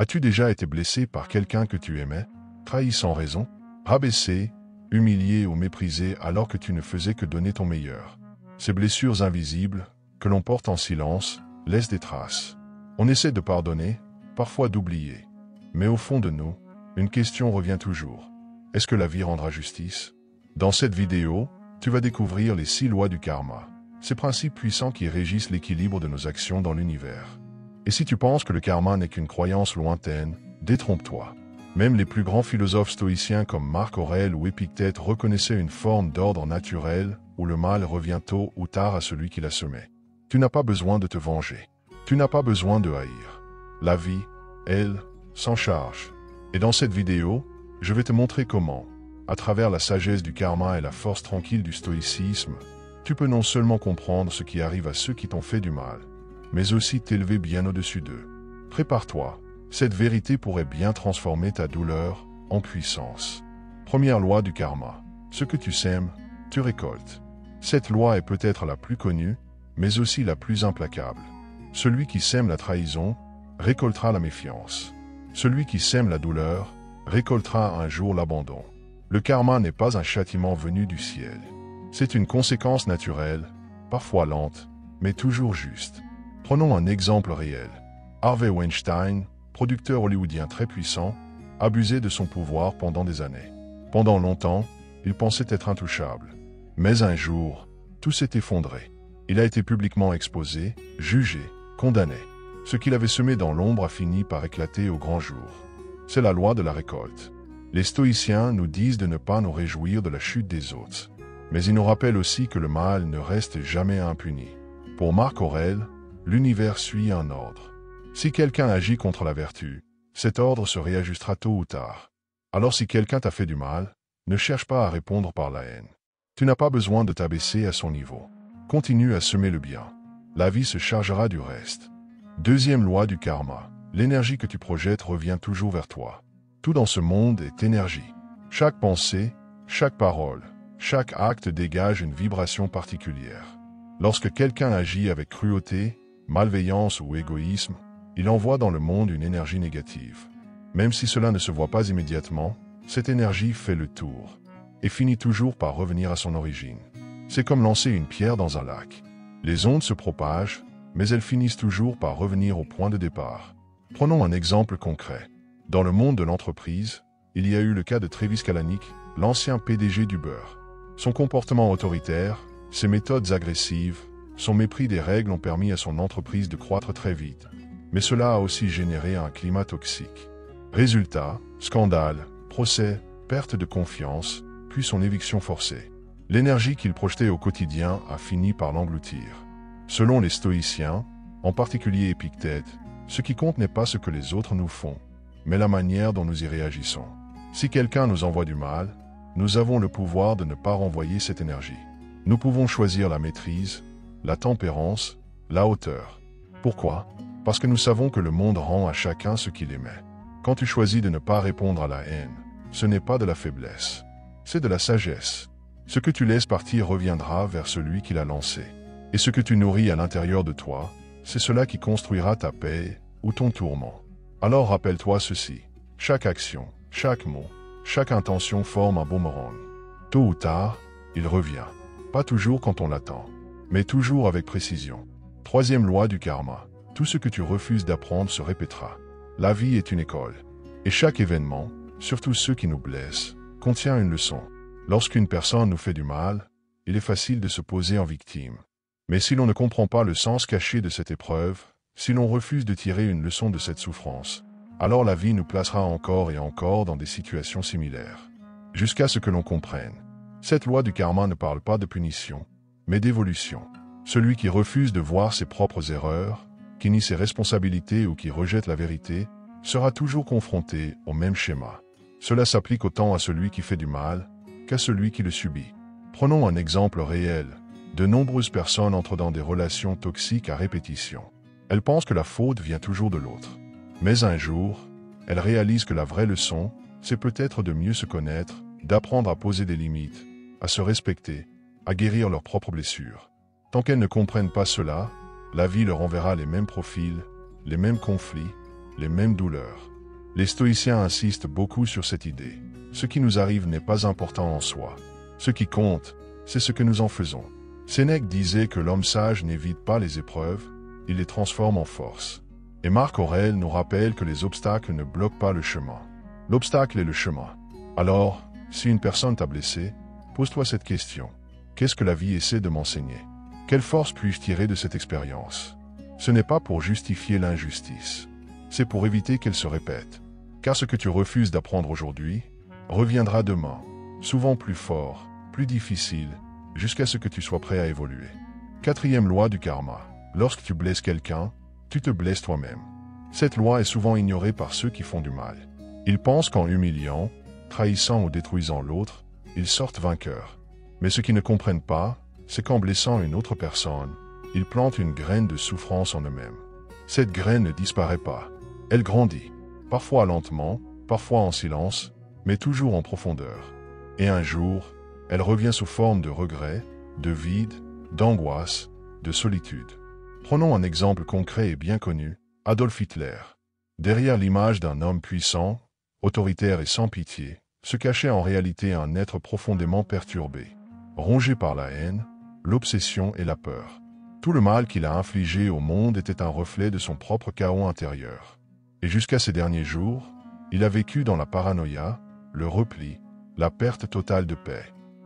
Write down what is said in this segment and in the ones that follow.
As-tu déjà été blessé par quelqu'un que tu aimais, trahi sans raison, rabaissé, humilié ou méprisé alors que tu ne faisais que donner ton meilleur? Ces blessures invisibles, que l'on porte en silence, laissent des traces. On essaie de pardonner, parfois d'oublier. Mais au fond de nous, une question revient toujours. Est-ce que la vie rendra justice? Dans cette vidéo, tu vas découvrir les 6 lois du karma, ces principes puissants qui régissent l'équilibre de nos actions dans l'univers. Et si tu penses que le karma n'est qu'une croyance lointaine, détrompe-toi. Même les plus grands philosophes stoïciens comme Marc Aurèle ou Épictète reconnaissaient une forme d'ordre naturel où le mal revient tôt ou tard à celui qui l'a semé. Tu n'as pas besoin de te venger. Tu n'as pas besoin de haïr. La vie, elle, s'en charge. Et dans cette vidéo, je vais te montrer comment, à travers la sagesse du karma et la force tranquille du stoïcisme, tu peux non seulement comprendre ce qui arrive à ceux qui t'ont fait du mal, mais aussi t'élever bien au-dessus d'eux. Prépare-toi, cette vérité pourrait bien transformer ta douleur en puissance. Première loi du karma. Ce que tu sèmes, tu récoltes. Cette loi est peut-être la plus connue, mais aussi la plus implacable. Celui qui sème la trahison, récoltera la méfiance. Celui qui sème la douleur, récoltera un jour l'abandon. Le karma n'est pas un châtiment venu du ciel. C'est une conséquence naturelle, parfois lente, mais toujours juste. Prenons un exemple réel. Harvey Weinstein, producteur hollywoodien très puissant, abusait de son pouvoir pendant des années. Pendant longtemps, il pensait être intouchable. Mais un jour, tout s'est effondré. Il a été publiquement exposé, jugé, condamné. Ce qu'il avait semé dans l'ombre a fini par éclater au grand jour. C'est la loi de la récolte. Les stoïciens nous disent de ne pas nous réjouir de la chute des autres. Mais ils nous rappellent aussi que le mal ne reste jamais impuni. Pour Marc Aurèle, l'univers suit un ordre. Si quelqu'un agit contre la vertu, cet ordre se réajustera tôt ou tard. Alors si quelqu'un t'a fait du mal, ne cherche pas à répondre par la haine. Tu n'as pas besoin de t'abaisser à son niveau. Continue à semer le bien. La vie se chargera du reste. Deuxième loi du karma. L'énergie que tu projettes revient toujours vers toi. Tout dans ce monde est énergie. Chaque pensée, chaque parole, chaque acte dégage une vibration particulière. Lorsque quelqu'un agit avec cruauté, malveillance ou égoïsme, il envoie dans le monde une énergie négative. Même si cela ne se voit pas immédiatement, cette énergie fait le tour et finit toujours par revenir à son origine. C'est comme lancer une pierre dans un lac. Les ondes se propagent, mais elles finissent toujours par revenir au point de départ. Prenons un exemple concret. Dans le monde de l'entreprise, il y a eu le cas de Travis Kalanick, l'ancien PDG d'Uber. Son comportement autoritaire, ses méthodes agressives, son mépris des règles ont permis à son entreprise de croître très vite. Mais cela a aussi généré un climat toxique. Résultat, scandale, procès, perte de confiance, puis son éviction forcée. L'énergie qu'il projetait au quotidien a fini par l'engloutir. Selon les stoïciens, en particulier Épictète, ce qui compte n'est pas ce que les autres nous font, mais la manière dont nous y réagissons. Si quelqu'un nous envoie du mal, nous avons le pouvoir de ne pas renvoyer cette énergie. Nous pouvons choisir la maîtrise, la tempérance, la hauteur. Pourquoi? Parce que nous savons que le monde rend à chacun ce qu'il émet. Quand tu choisis de ne pas répondre à la haine, ce n'est pas de la faiblesse, c'est de la sagesse. Ce que tu laisses partir reviendra vers celui qui l'a lancé. Et ce que tu nourris à l'intérieur de toi, c'est cela qui construira ta paix ou ton tourment. Alors rappelle-toi ceci, chaque action, chaque mot, chaque intention forme un boomerang. Tôt ou tard, il revient. Pas toujours quand on l'attend, mais toujours avec précision. Troisième loi du karma. Tout ce que tu refuses d'apprendre se répétera. La vie est une école. Et chaque événement, surtout ceux qui nous blessent, contient une leçon. Lorsqu'une personne nous fait du mal, il est facile de se poser en victime. Mais si l'on ne comprend pas le sens caché de cette épreuve, si l'on refuse de tirer une leçon de cette souffrance, alors la vie nous placera encore et encore dans des situations similaires. Jusqu'à ce que l'on comprenne. Cette loi du karma ne parle pas de punition, mais d'évolution. Celui qui refuse de voir ses propres erreurs, qui nie ses responsabilités ou qui rejette la vérité, sera toujours confronté au même schéma. Cela s'applique autant à celui qui fait du mal qu'à celui qui le subit. Prenons un exemple réel. De nombreuses personnes entrent dans des relations toxiques à répétition. Elles pensent que la faute vient toujours de l'autre. Mais un jour, elles réalisent que la vraie leçon, c'est peut-être de mieux se connaître, d'apprendre à poser des limites, à se respecter, à guérir leurs propres blessures. Tant qu'elles ne comprennent pas cela, la vie leur enverra les mêmes profils, les mêmes conflits, les mêmes douleurs. Les stoïciens insistent beaucoup sur cette idée. Ce qui nous arrive n'est pas important en soi. Ce qui compte, c'est ce que nous en faisons. Sénèque disait que l'homme sage n'évite pas les épreuves, il les transforme en force. Et Marc Aurèle nous rappelle que les obstacles ne bloquent pas le chemin. L'obstacle est le chemin. Alors, si une personne t'a blessé, pose-toi cette question. Qu'est-ce que la vie essaie de m'enseigner? Quelle force puis-je tirer de cette expérience? Ce n'est pas pour justifier l'injustice. C'est pour éviter qu'elle se répète. Car ce que tu refuses d'apprendre aujourd'hui reviendra demain, souvent plus fort, plus difficile, jusqu'à ce que tu sois prêt à évoluer. Quatrième loi du karma. Lorsque tu blesses quelqu'un, tu te blesses toi-même. Cette loi est souvent ignorée par ceux qui font du mal. Ils pensent qu'en humiliant, trahissant ou détruisant l'autre, ils sortent vainqueurs. Mais ce qu'ils ne comprennent pas, c'est qu'en blessant une autre personne, ils plantent une graine de souffrance en eux-mêmes. Cette graine ne disparaît pas. Elle grandit, parfois lentement, parfois en silence, mais toujours en profondeur. Et un jour, elle revient sous forme de regret, de vide, d'angoisse, de solitude. Prenons un exemple concret et bien connu, Adolf Hitler. Derrière l'image d'un homme puissant, autoritaire et sans pitié, se cachait en réalité un être profondément perturbé, rongé par la haine, l'obsession et la peur. Tout le mal qu'il a infligé au monde était un reflet de son propre chaos intérieur. Et jusqu'à ces derniers jours, il a vécu dans la paranoïa, le repli, la perte totale de paix.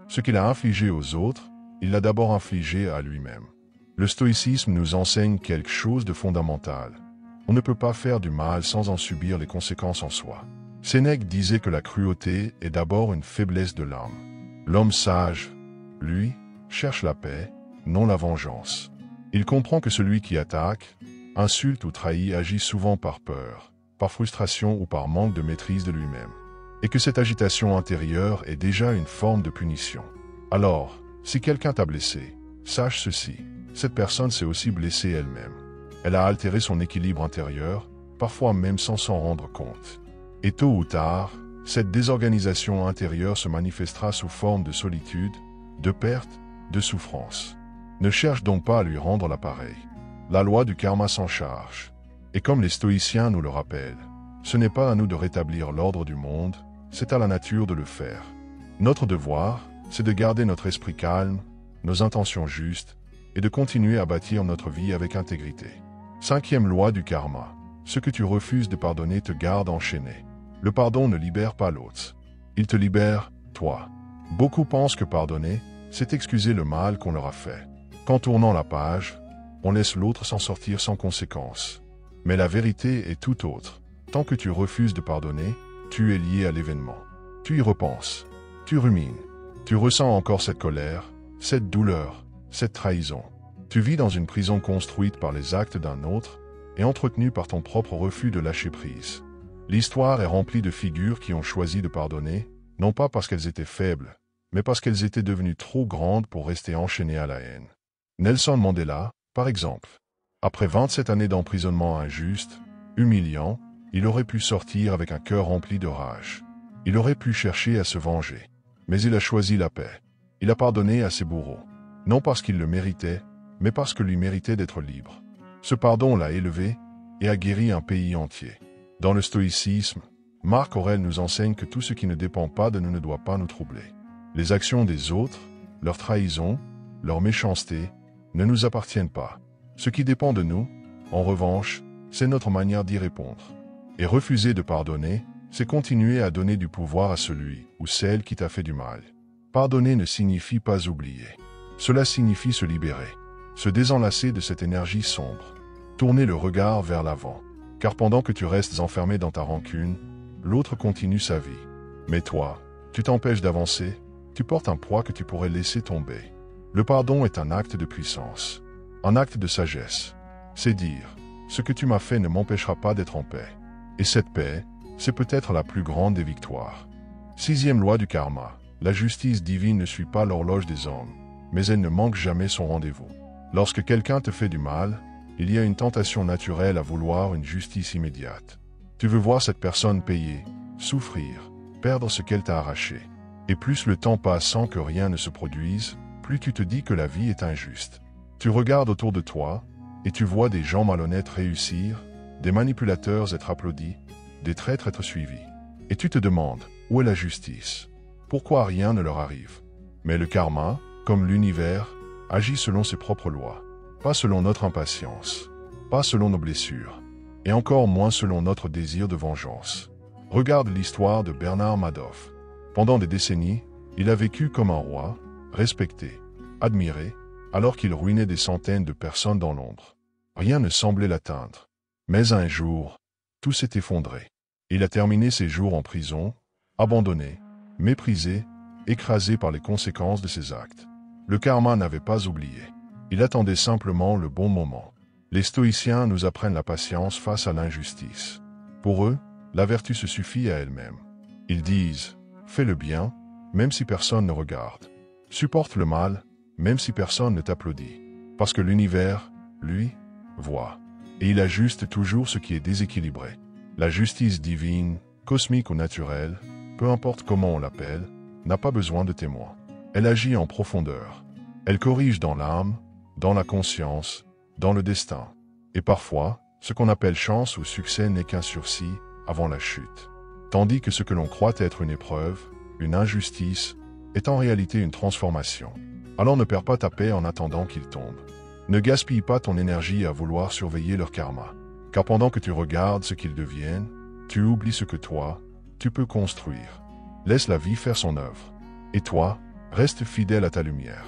Ce qu'il a infligé aux autres, il l'a d'abord infligé à lui-même. Le stoïcisme nous enseigne quelque chose de fondamental. On ne peut pas faire du mal sans en subir les conséquences en soi. Sénèque disait que la cruauté est d'abord une faiblesse de l'âme. L'homme sage, lui, cherche la paix, non la vengeance. Il comprend que celui qui attaque, insulte ou trahit agit souvent par peur, par frustration ou par manque de maîtrise de lui-même. Et que cette agitation intérieure est déjà une forme de punition. Alors, si quelqu'un t'a blessé, sache ceci, cette personne s'est aussi blessée elle-même. Elle a altéré son équilibre intérieur, parfois même sans s'en rendre compte. Et tôt ou tard, cette désorganisation intérieure se manifestera sous forme de solitude, de perte, de souffrance. Ne cherche donc pas à lui rendre l'appareil. La loi du karma s'en charge. Et comme les stoïciens nous le rappellent, ce n'est pas à nous de rétablir l'ordre du monde, c'est à la nature de le faire. Notre devoir, c'est de garder notre esprit calme, nos intentions justes, et de continuer à bâtir notre vie avec intégrité. Cinquième loi du karma. Ce que tu refuses de pardonner te garde enchaîné. Le pardon ne libère pas l'autre. Il te libère, toi. Beaucoup pensent que pardonner, c'est excuser le mal qu'on leur a fait. Qu'en tournant la page, on laisse l'autre s'en sortir sans conséquence. Mais la vérité est tout autre. Tant que tu refuses de pardonner, tu es lié à l'événement. Tu y repenses. Tu rumines. Tu ressens encore cette colère, cette douleur, cette trahison. Tu vis dans une prison construite par les actes d'un autre et entretenue par ton propre refus de lâcher prise. L'histoire est remplie de figures qui ont choisi de pardonner, non pas parce qu'elles étaient faibles, mais parce qu'elles étaient devenues trop grandes pour rester enchaînées à la haine. Nelson Mandela, par exemple. Après 27 années d'emprisonnement injuste, humiliant, il aurait pu sortir avec un cœur rempli de rage. Il aurait pu chercher à se venger. Mais il a choisi la paix. Il a pardonné à ses bourreaux. Non parce qu'il le méritait, mais parce que lui méritait d'être libre. Ce pardon l'a élevé et a guéri un pays entier. Dans le stoïcisme, Marc Aurèle nous enseigne que tout ce qui ne dépend pas de nous ne doit pas nous troubler. Les actions des autres, leur trahison, leur méchanceté, ne nous appartiennent pas. Ce qui dépend de nous, en revanche, c'est notre manière d'y répondre. Et refuser de pardonner, c'est continuer à donner du pouvoir à celui ou celle qui t'a fait du mal. Pardonner ne signifie pas oublier. Cela signifie se libérer, se désenlacer de cette énergie sombre, tourner le regard vers l'avant. Car pendant que tu restes enfermé dans ta rancune, l'autre continue sa vie. Mais toi, tu t'empêches d'avancer, tu portes un poids que tu pourrais laisser tomber. Le pardon est un acte de puissance, un acte de sagesse. C'est dire, ce que tu m'as fait ne m'empêchera pas d'être en paix. Et cette paix, c'est peut-être la plus grande des victoires. Sixième loi du karma. La justice divine ne suit pas l'horloge des hommes, mais elle ne manque jamais son rendez-vous. Lorsque quelqu'un te fait du mal, il y a une tentation naturelle à vouloir une justice immédiate. Tu veux voir cette personne payer, souffrir, perdre ce qu'elle t'a arraché. Et plus le temps passe sans que rien ne se produise, plus tu te dis que la vie est injuste. Tu regardes autour de toi, et tu vois des gens malhonnêtes réussir, des manipulateurs être applaudis, des traîtres être suivis. Et tu te demandes, où est la justice? Pourquoi rien ne leur arrive? Mais le karma, comme l'univers, agit selon ses propres lois, pas selon notre impatience, pas selon nos blessures, et encore moins selon notre désir de vengeance. Regarde l'histoire de Bernard Madoff. Pendant des décennies, il a vécu comme un roi, respecté, admiré, alors qu'il ruinait des centaines de personnes dans l'ombre. Rien ne semblait l'atteindre. Mais un jour, tout s'est effondré. Il a terminé ses jours en prison, abandonné, méprisé, écrasé par les conséquences de ses actes. Le karma n'avait pas oublié. Il attendait simplement le bon moment. Les stoïciens nous apprennent la patience face à l'injustice. Pour eux, la vertu se suffit à elle-même. Ils disent, fais le bien, même si personne ne regarde. Supporte le mal, même si personne ne t'applaudit. Parce que l'univers, lui, voit. Et il ajuste toujours ce qui est déséquilibré. La justice divine, cosmique ou naturelle, peu importe comment on l'appelle, n'a pas besoin de témoins. Elle agit en profondeur. Elle corrige dans l'âme, dans la conscience, dans le destin. Et parfois, ce qu'on appelle chance ou succès n'est qu'un sursis avant la chute. Tandis que ce que l'on croit être une épreuve, une injustice, est en réalité une transformation. Alors ne perds pas ta paix en attendant qu'il tombe. Ne gaspille pas ton énergie à vouloir surveiller leur karma. Car pendant que tu regardes ce qu'ils deviennent, tu oublies ce que toi, tu peux construire. Laisse la vie faire son œuvre. Et toi, reste fidèle à ta lumière.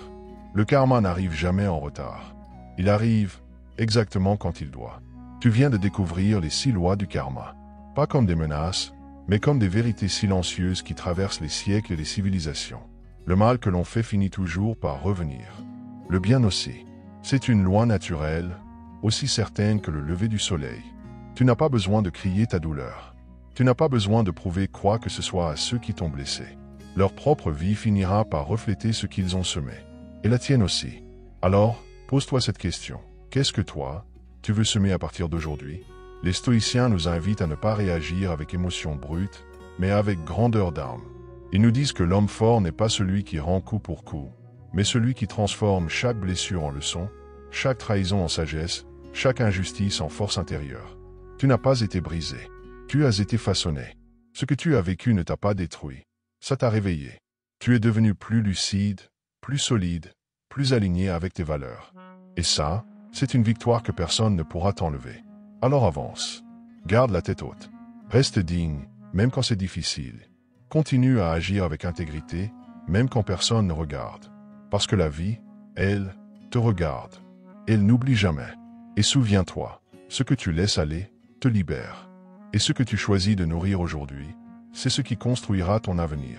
Le karma n'arrive jamais en retard. Il arrive exactement quand il doit. Tu viens de découvrir les 6 lois du karma. Pas comme des menaces, mais comme des vérités silencieuses qui traversent les siècles et les civilisations. Le mal que l'on fait finit toujours par revenir. Le bien aussi. C'est une loi naturelle, aussi certaine que le lever du soleil. Tu n'as pas besoin de crier ta douleur. Tu n'as pas besoin de prouver quoi que ce soit à ceux qui t'ont blessé. Leur propre vie finira par refléter ce qu'ils ont semé. Et la tienne aussi. Alors, pose-toi cette question. Qu'est-ce que toi, tu veux semer à partir d'aujourd'hui? Les stoïciens nous invitent à ne pas réagir avec émotion brute, mais avec grandeur d'âme. Ils nous disent que l'homme fort n'est pas celui qui rend coup pour coup, mais celui qui transforme chaque blessure en leçon, chaque trahison en sagesse, chaque injustice en force intérieure. Tu n'as pas été brisé. Tu as été façonné. Ce que tu as vécu ne t'a pas détruit. Ça t'a réveillé. Tu es devenu plus lucide, plus solide, plus aligné avec tes valeurs. Et ça, c'est une victoire que personne ne pourra t'enlever. Alors avance. Garde la tête haute. Reste digne, même quand c'est difficile. Continue à agir avec intégrité, même quand personne ne regarde. Parce que la vie, elle, te regarde. Elle n'oublie jamais. Et souviens-toi, ce que tu laisses aller, te libère. Et ce que tu choisis de nourrir aujourd'hui, c'est ce qui construira ton avenir.